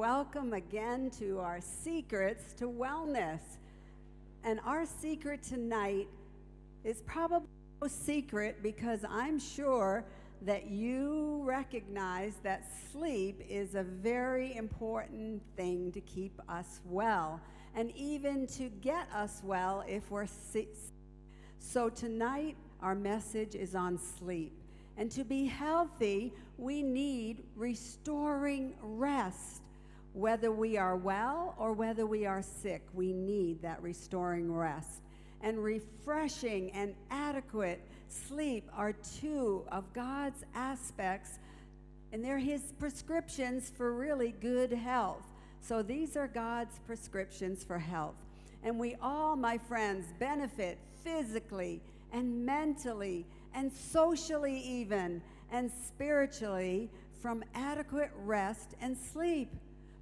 welcome again to our Secrets to Wellness. And our secret tonight is probably no secret because I'm sure that you recognize that sleep is a very important thing to keep us well and even to get us well if we're sick. So tonight our message is on sleep. And to be healthy, we need restoring rest. Whether we are well or whether we are sick, we need that restoring rest. And refreshing and adequate sleep are two of God's aspects, and they're His prescriptions for really good health. So these are God's prescriptions for health. And we all, my friends, benefit physically and mentally and socially even and spiritually from adequate rest and sleep.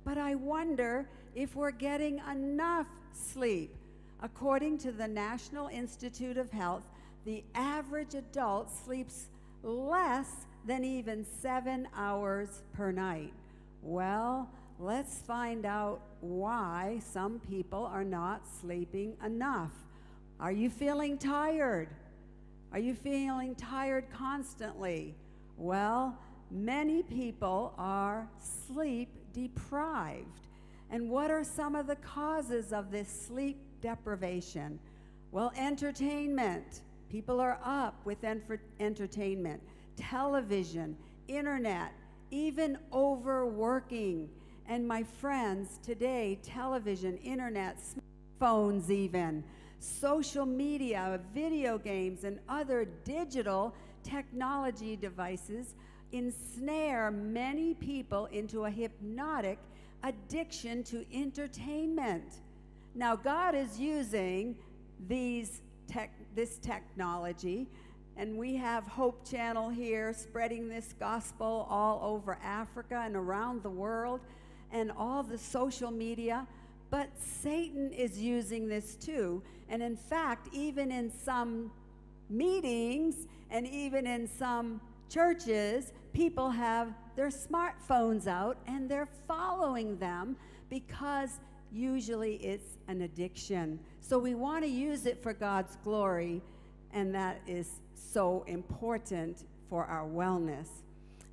But I wonder if we're getting enough sleep. According to the National Institute of Health, the average adult sleeps less than even 7 hours per night. Well, let's find out why some people are not sleeping enough. Are you feeling tired? Are you feeling tired constantly? Well, many people are sleep deprived. And what are some of the causes of this sleep deprivation? Well, entertainment. People are up with entertainment, television, internet, even overworking. And my friends, today, television, internet, smartphones even, social media, video games, and other digital technology devices ensnare many people into a hypnotic addiction to entertainment. Now, God is using this technology, and we have Hope Channel here spreading this gospel all over Africa and around the world and all the social media. But Satan is using this too. And in fact, even in some meetings and even in some churches, people have their smartphones out and they're following them because usually it's an addiction. So we want to use it for God's glory, and that is so important for our wellness.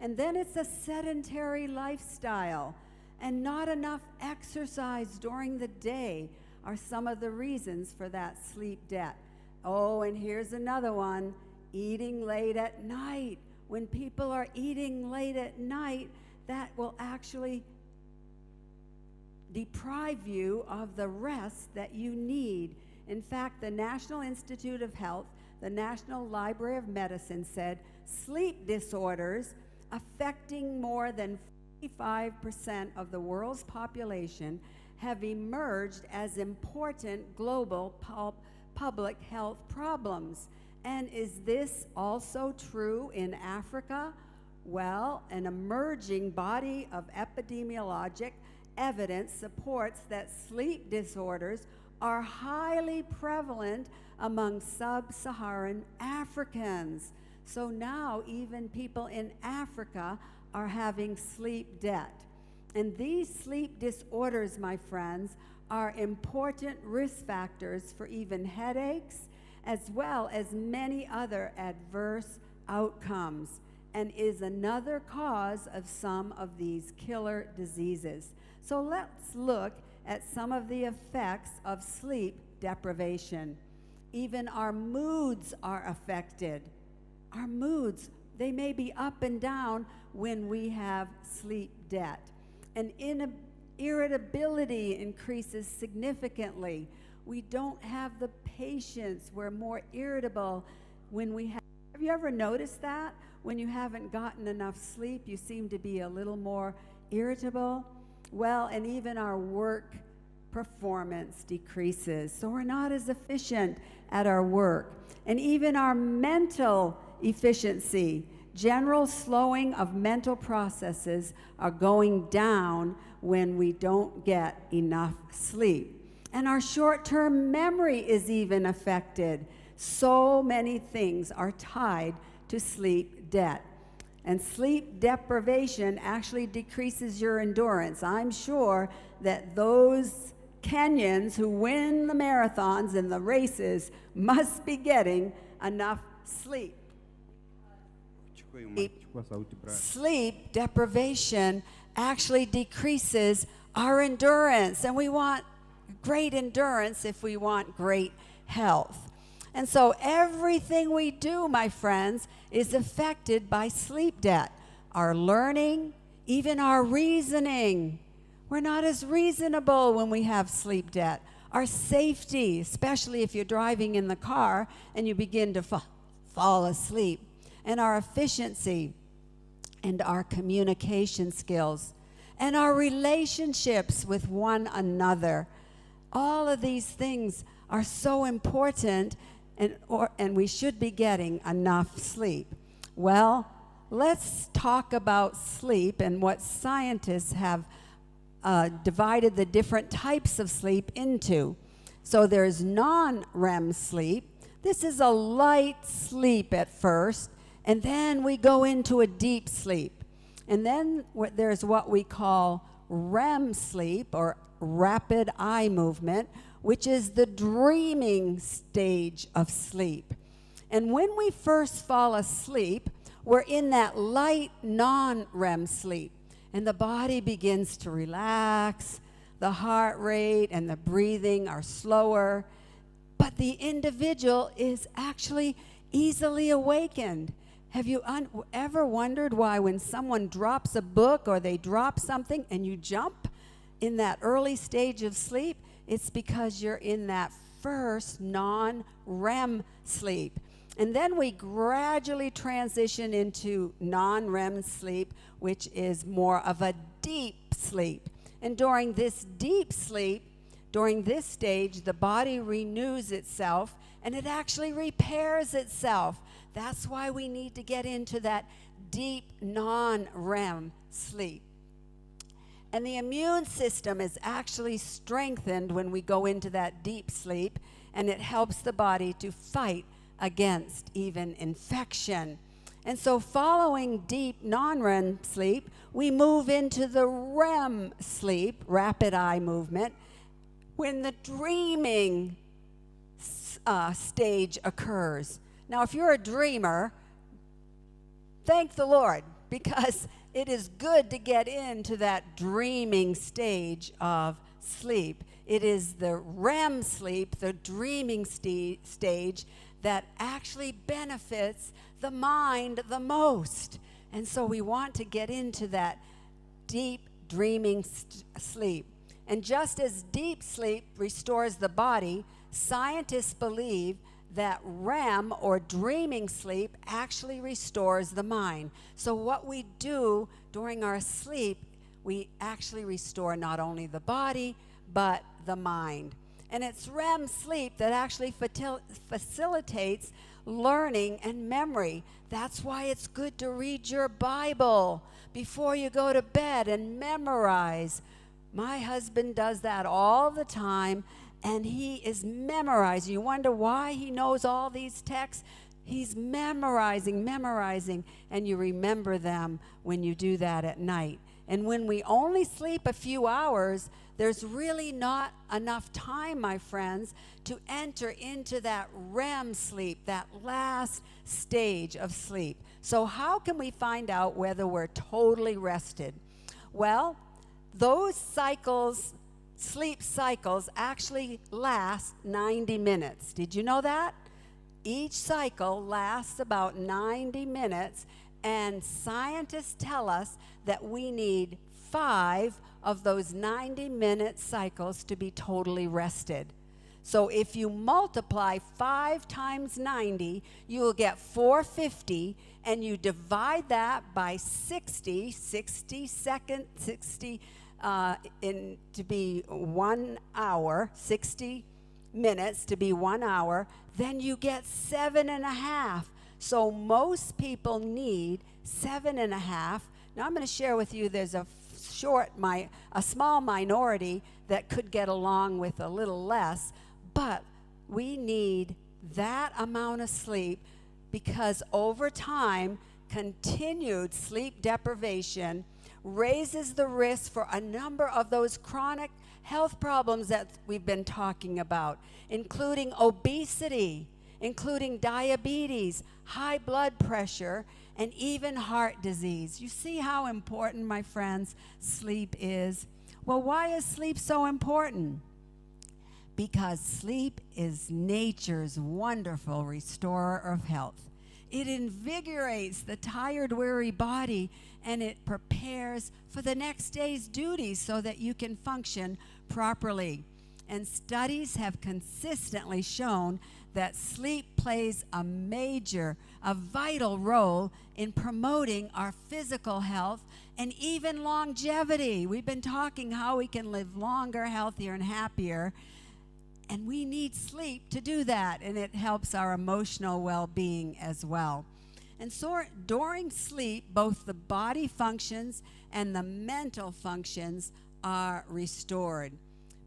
And then it's a sedentary lifestyle, and not enough exercise during the day are some of the reasons for that sleep debt. Oh, and here's another one, eating late at night. When people are eating late at night, that will actually deprive you of the rest that you need. In fact, the National Institute of Health, the National Library of Medicine said sleep disorders affecting more than 55% of the world's population have emerged as important global public health problems. And is this also true in Africa? Well, an emerging body of epidemiologic evidence supports that sleep disorders are highly prevalent among sub-Saharan Africans. So now even people in Africa are having sleep debt. And these sleep disorders, my friends, are important risk factors for even headaches, as well as many other adverse outcomes, and is another cause of some of these killer diseases. So let's look at some of the effects of sleep deprivation. Even our moods are affected. Our moods, they may be up and down when we have sleep debt. And irritability increases significantly. We don't have the patience. We're more irritable when we have you ever noticed that? When you haven't gotten enough sleep, you seem to be a little more irritable. Well, and even our work performance decreases. So we're not as efficient at our work. And even our mental efficiency, general slowing of mental processes are going down when we don't get enough sleep. And our short-term memory is even affected. So many things are tied to sleep debt. And sleep deprivation actually decreases your endurance. I'm sure that those Kenyans who win the marathons and the races must be getting enough sleep. Sleep deprivation actually decreases our endurance, and we want great endurance if we want great health. And so everything we do, my friends, is affected by sleep debt. Our learning, even our reasoning. We're not as reasonable when we have sleep debt. Our safety, especially if you're driving in the car and you begin to fall asleep. And our efficiency and our communication skills and our relationships with one another. All of these things are so important, and we should be getting enough sleep. Well, let's talk about sleep and what scientists have divided the different types of sleep into. So there's non-REM sleep. This is a light sleep at first, and then we go into a deep sleep. And then there's what we call REM sleep, or rapid eye movement, which is the dreaming stage of sleep. And when we first fall asleep, we're in that light non-REM sleep. And the body begins to relax, the heart rate and the breathing are slower, but the individual is actually easily awakened. Have you ever wondered why when someone drops a book or they drop something and you jump in that early stage of sleep? It's because you're in that first non-REM sleep. And then we gradually transition into non-REM sleep, which is more of a deep sleep. And during this deep sleep, during this stage, the body renews itself and it actually repairs itself. That's why we need to get into that deep non-REM sleep. And the immune system is actually strengthened when we go into that deep sleep, and it helps the body to fight against even infection. And so following deep non-REM sleep, we move into the REM sleep, rapid eye movement, when the dreaming stage occurs. Now, if you're a dreamer, thank the Lord, because it is good to get into that dreaming stage of sleep. It is the REM sleep, the dreaming stage, that actually benefits the mind the most. And so we want to get into that deep dreaming sleep. And just as deep sleep restores the body, scientists believe that REM, or dreaming sleep, actually restores the mind. So what we do during our sleep, we actually restore not only the body, but the mind. And it's REM sleep that actually facilitates learning and memory. That's why it's good to read your Bible before you go to bed and memorize. My husband does that all the time, and he is memorizing. You wonder why he knows all these texts? He's memorizing, and you remember them when you do that at night. And when we only sleep a few hours, there's really not enough time, my friends, to enter into that REM sleep, that last stage of sleep. So how can we find out whether we're totally rested? Well, those cycles, sleep cycles, actually last 90 minutes. Did you know that? Each cycle lasts about 90 minutes, and scientists tell us that we need 5 of those 90-minute cycles to be totally rested. So if you multiply 5 times 90, you will get 450, and you divide that by 60 seconds, 60 to be 1 hour, 60 minutes to be 1 hour, then you get 7.5. So most people need 7.5. Now I'm going to share with you, there's a small minority that could get along with a little less, but we need that amount of sleep, because over time continued sleep deprivation raises the risk for a number of those chronic health problems that we've been talking about, including obesity, including diabetes, high blood pressure, and even heart disease. You see how important, my friends, sleep is? Well, why is sleep so important? Because sleep is nature's wonderful restorer of health. It invigorates the tired, weary body, and it prepares for the next day's duties so that you can function properly. And studies have consistently shown that sleep plays a vital role in promoting our physical health and even longevity. We've been talking how we can live longer, healthier, and happier. And we need sleep to do that, and it helps our emotional well-being as well. And so during sleep, both the body functions and the mental functions are restored.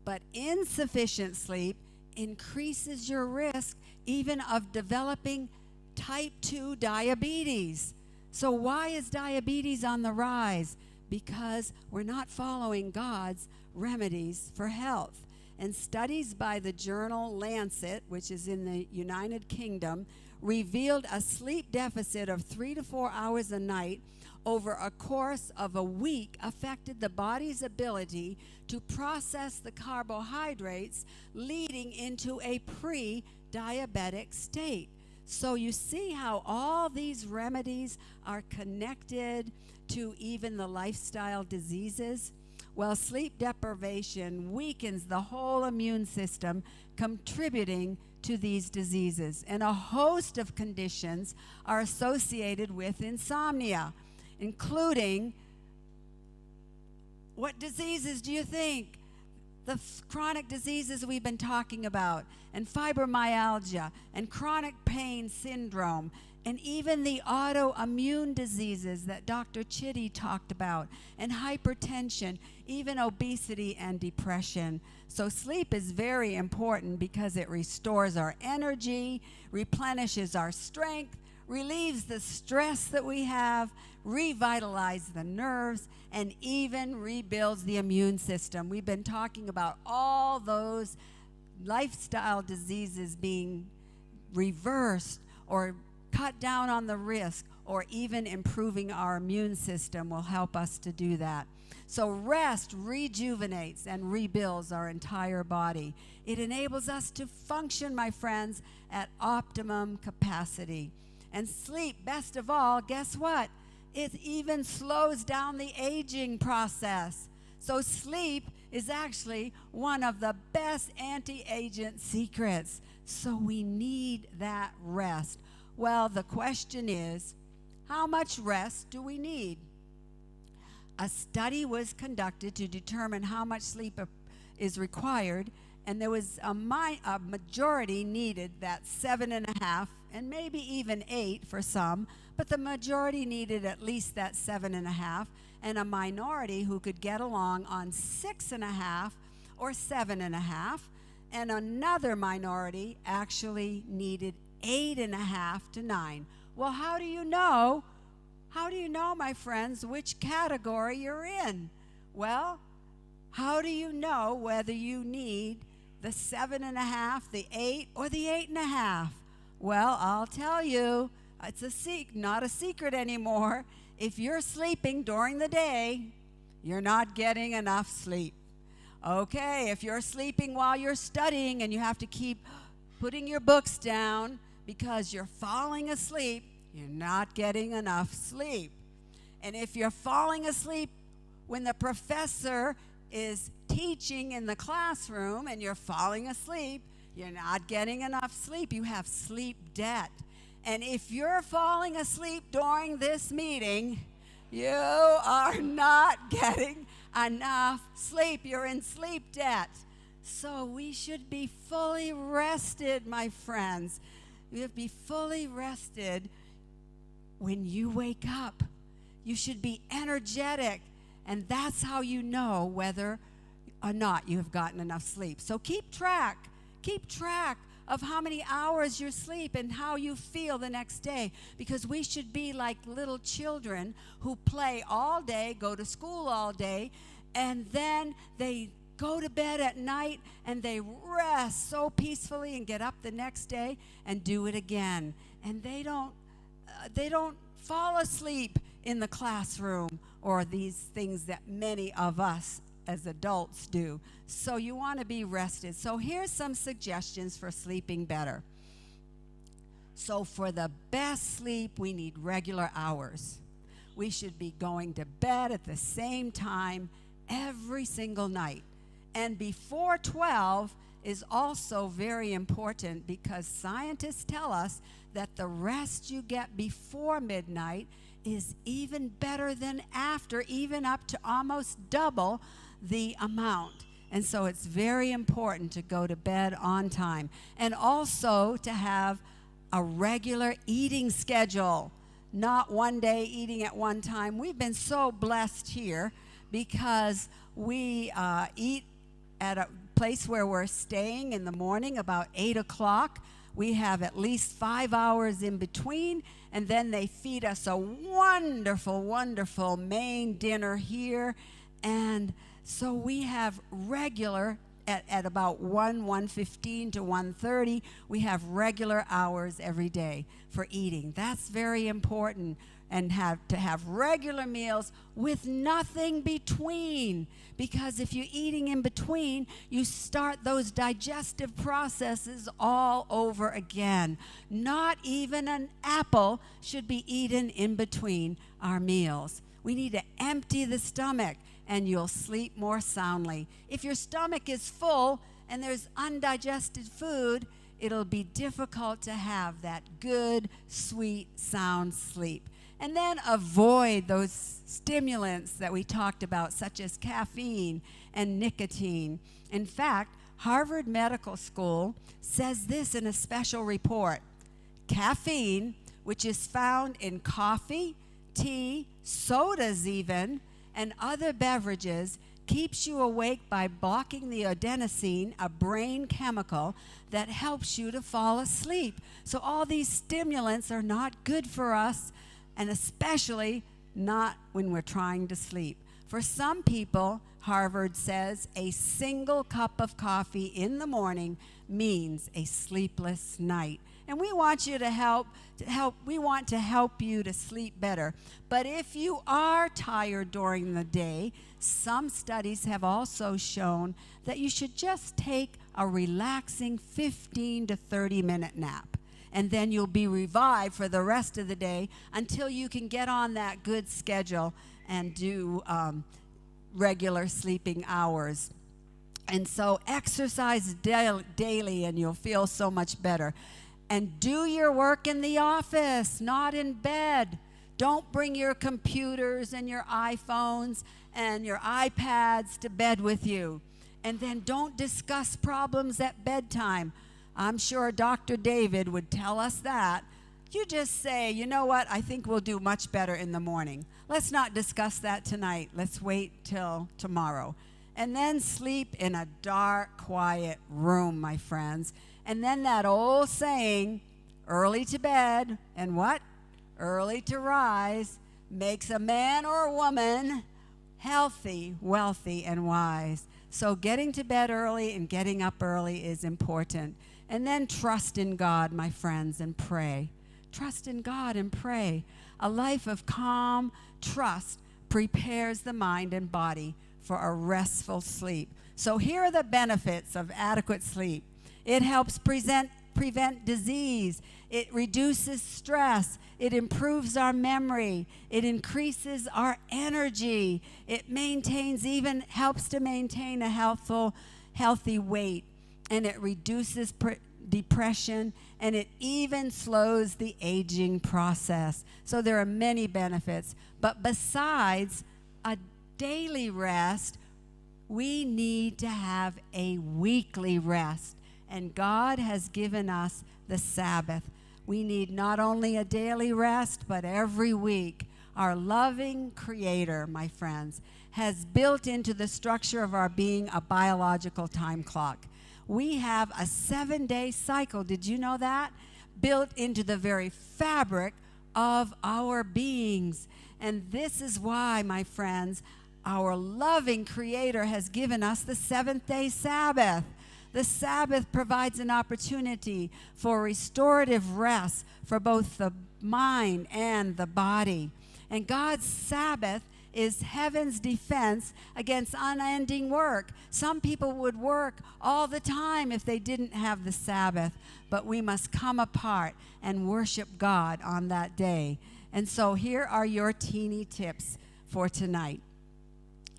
But insufficient sleep increases your risk even of developing type 2 diabetes. So why is diabetes on the rise? Because we're not following God's remedies for health. And studies by the journal Lancet, which is in the United Kingdom, revealed a sleep deficit of 3 to 4 hours a night over a course of a week affected the body's ability to process the carbohydrates, leading into a pre-diabetic state. So you see how all these remedies are connected to even the lifestyle diseases? Well, sleep deprivation weakens the whole immune system, contributing to these diseases. And a host of conditions are associated with insomnia, including, what diseases do you think? The chronic diseases we've been talking about, and fibromyalgia, and chronic pain syndrome, and even the autoimmune diseases that Dr. Chitty talked about, and hypertension, even obesity and depression. So sleep is very important because it restores our energy, replenishes our strength, relieves the stress that we have, revitalizes the nerves, and even rebuilds the immune system. We've been talking about all those lifestyle diseases being reversed or cut down on the risk, or even improving our immune system will help us to do that. So rest rejuvenates and rebuilds our entire body. It enables us to function, my friends, at optimum capacity. And sleep, best of all, guess what? It even slows down the aging process. So sleep is actually one of the best anti-aging secrets. So we need that rest. Well, the question is, how much rest do we need? A study was conducted to determine how much sleep is required, and there was a majority needed that 7.5, and maybe even 8 for some, but the majority needed at least that 7.5, and a minority who could get along on 6.5 or 7.5, and another minority actually needed 8.5 to 9. Well, how do you know, my friends, which category you're in? Well, how do you know whether you need the 7.5, the 8, or the 8.5? Well, I'll tell you, it's not a secret anymore. If you're sleeping during the day, you're not getting enough sleep. Okay, if you're sleeping while you're studying and you have to keep putting your books down because you're falling asleep, you're not getting enough sleep. And if you're falling asleep when the professor is teaching in the classroom and you're falling asleep, you're not getting enough sleep. You have sleep debt. And if you're falling asleep during this meeting, you are not getting enough sleep. You're in sleep debt. So we should be fully rested, my friends. You have to be fully rested when you wake up. You should be energetic, and that's how you know whether or not you have gotten enough sleep. So keep track of how many hours you sleep and how you feel the next day, because we should be like little children who play all day, go to school all day, and then they go to bed at night and they rest so peacefully and get up the next day and do it again. And they don't fall asleep in the classroom or these things that many of us as adults do. So you want to be rested. So here's some suggestions for sleeping better. So for the best sleep, we need regular hours. We should be going to bed at the same time every single night. And before 12 is also very important, because scientists tell us that the rest you get before midnight is even better than after, even up to almost double the amount. And so it's very important to go to bed on time, and also to have a regular eating schedule, not one day eating at one time. We've been so blessed here because we eat at a place where we're staying in the morning about 8 o'clock. We have at least 5 hours in between, and then they feed us a wonderful, wonderful main dinner here. And so we have regular, at about 1:15 to 1:30, we have regular hours every day for eating. That's very important. And to have regular meals with nothing between, because if you're eating in between, you start those digestive processes all over again. Not even an apple should be eaten in between our meals. We need to empty the stomach, and you'll sleep more soundly. If your stomach is full and there's undigested food, it'll be difficult to have that good, sweet, sound sleep. And then avoid those stimulants that we talked about, such as caffeine and nicotine. In fact, Harvard Medical School says this in a special report: caffeine, which is found in coffee, tea, sodas even, and other beverages, keeps you awake by blocking the adenosine, a brain chemical that helps you to fall asleep. So all these stimulants are not good for us, and especially not when we're trying to sleep. For some people, Harvard says, a single cup of coffee in the morning means a sleepless night. And we want you we want to help you to sleep better. But if you are tired during the day, some studies have also shown that you should just take a relaxing 15 to 30-minute nap. And then you'll be revived for the rest of the day until you can get on that good schedule and do regular sleeping hours. And so exercise daily, and you'll feel so much better. And do your work in the office, not in bed. Don't bring your computers and your iPhones and your iPads to bed with you. And then don't discuss problems at bedtime. I'm sure Dr. David would tell us that. You just say, you know what, I think we'll do much better in the morning. Let's not discuss that tonight. Let's wait till tomorrow. And then sleep in a dark, quiet room, my friends. And then that old saying, early to bed, and what? Early to rise, makes a man or a woman healthy, wealthy, and wise. So getting to bed early and getting up early is important. And then trust in God, my friends, and pray. Trust in God and pray. A life of calm trust prepares the mind and body for a restful sleep. So here are the benefits of adequate sleep. It helps prevent disease. It reduces stress. It improves our memory. It increases our energy. It helps to maintain a healthy weight. And it reduces depression, and it even slows the aging process. So there are many benefits. But besides a daily rest, we need to have a weekly rest. And God has given us the Sabbath. We need not only a daily rest, but every week. Our loving Creator, my friends, has built into the structure of our being a biological time clock. We have a 7-day cycle. Did you know that? Built into the very fabric of our beings. And this is why, my friends, our loving Creator has given us the seventh-day Sabbath. The Sabbath provides an opportunity for restorative rest for both the mind and the body. And God's Sabbath is heaven's defense against unending work. Some people would work all the time if they didn't have the Sabbath, but we must come apart and worship God on that day. And so here are your teeny tips for tonight.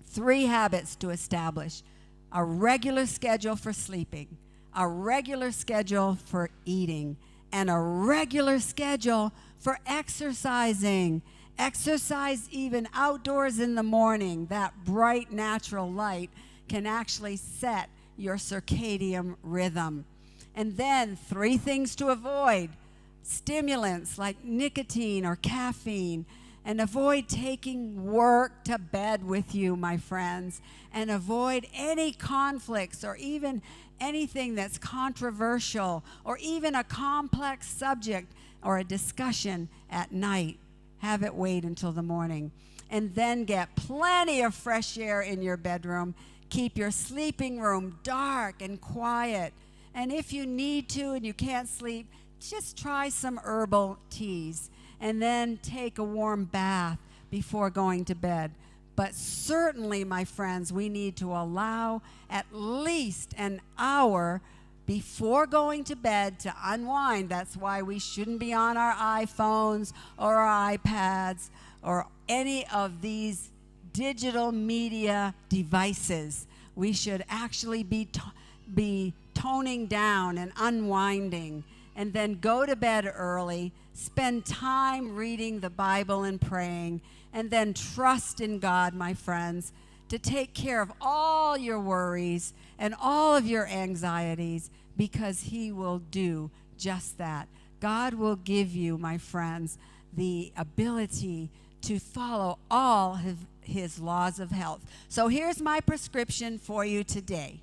3 habits to establish: a regular schedule for sleeping, a regular schedule for eating, and a regular schedule for exercising. Exercise even outdoors in the morning. That bright natural light can actually set your circadian rhythm. And then 3 things to avoid: stimulants like nicotine or caffeine, and avoid taking work to bed with you, my friends, and avoid any conflicts or even anything that's controversial or even a complex subject or a discussion at night. Have it wait until the morning. And then get plenty of fresh air in your bedroom. Keep your sleeping room dark and quiet. And if you need to and you can't sleep, just try some herbal teas. And then take a warm bath before going to bed. But certainly, my friends, we need to allow at least an hour before going to bed to unwind. That's why we shouldn't be on our iPhones or our iPads or any of these digital media devices. We should actually be toning down and unwinding, and then go to bed early, spend time reading the Bible and praying, and then trust in God, my friends, to take care of all your worries and all of your anxieties, because He will do just that. God will give you, my friends, the ability to follow all of His laws of health. So here's my prescription for you today.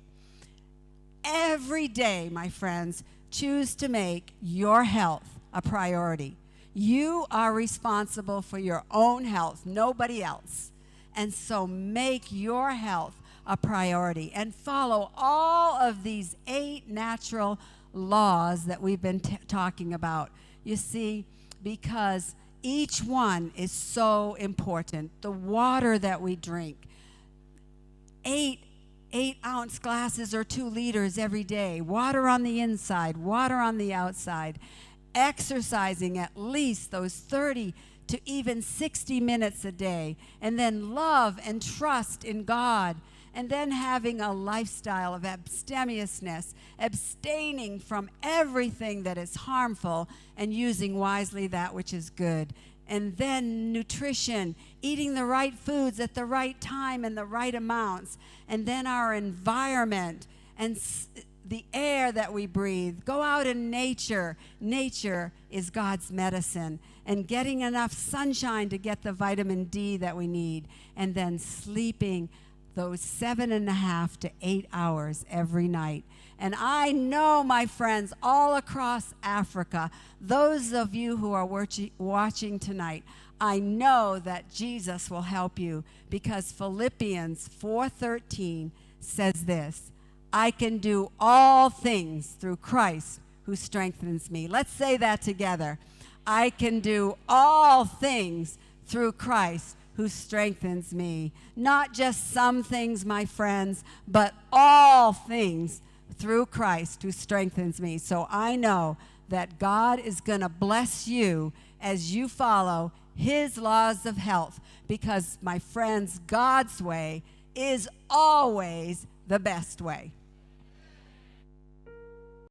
Every day, my friends, choose to make your health a priority. You are responsible for your own health, nobody else. And so make your health a priority and follow all of these 8 natural laws that we've been talking about. You see, because each one is so important. The water that we drink, 8-ounce glasses or 2 liters every day. Water on the inside, water on the outside. Exercising at least those 30 to even 60 minutes a day. And then love and trust in God. And then having a lifestyle of abstemiousness, abstaining from everything that is harmful and using wisely that which is good. And then nutrition, eating the right foods at the right time and the right amounts. And then our environment and the air that we breathe. Go out in nature. Nature is God's medicine. And getting enough sunshine to get the vitamin D that we need. And then sleeping those 7.5 to 8 hours every night. And I know, my friends, all across Africa, those of you who are watching tonight, I know that Jesus will help you, because Philippians 4:13 says this: I can do all things through Christ who strengthens me. Let's say that together. I can do all things through Christ who strengthens me. Not just some things, my friends, but all things through Christ who strengthens me. So I know that God is going to bless you as you follow His laws of health, because, my friends, God's way is always the best way.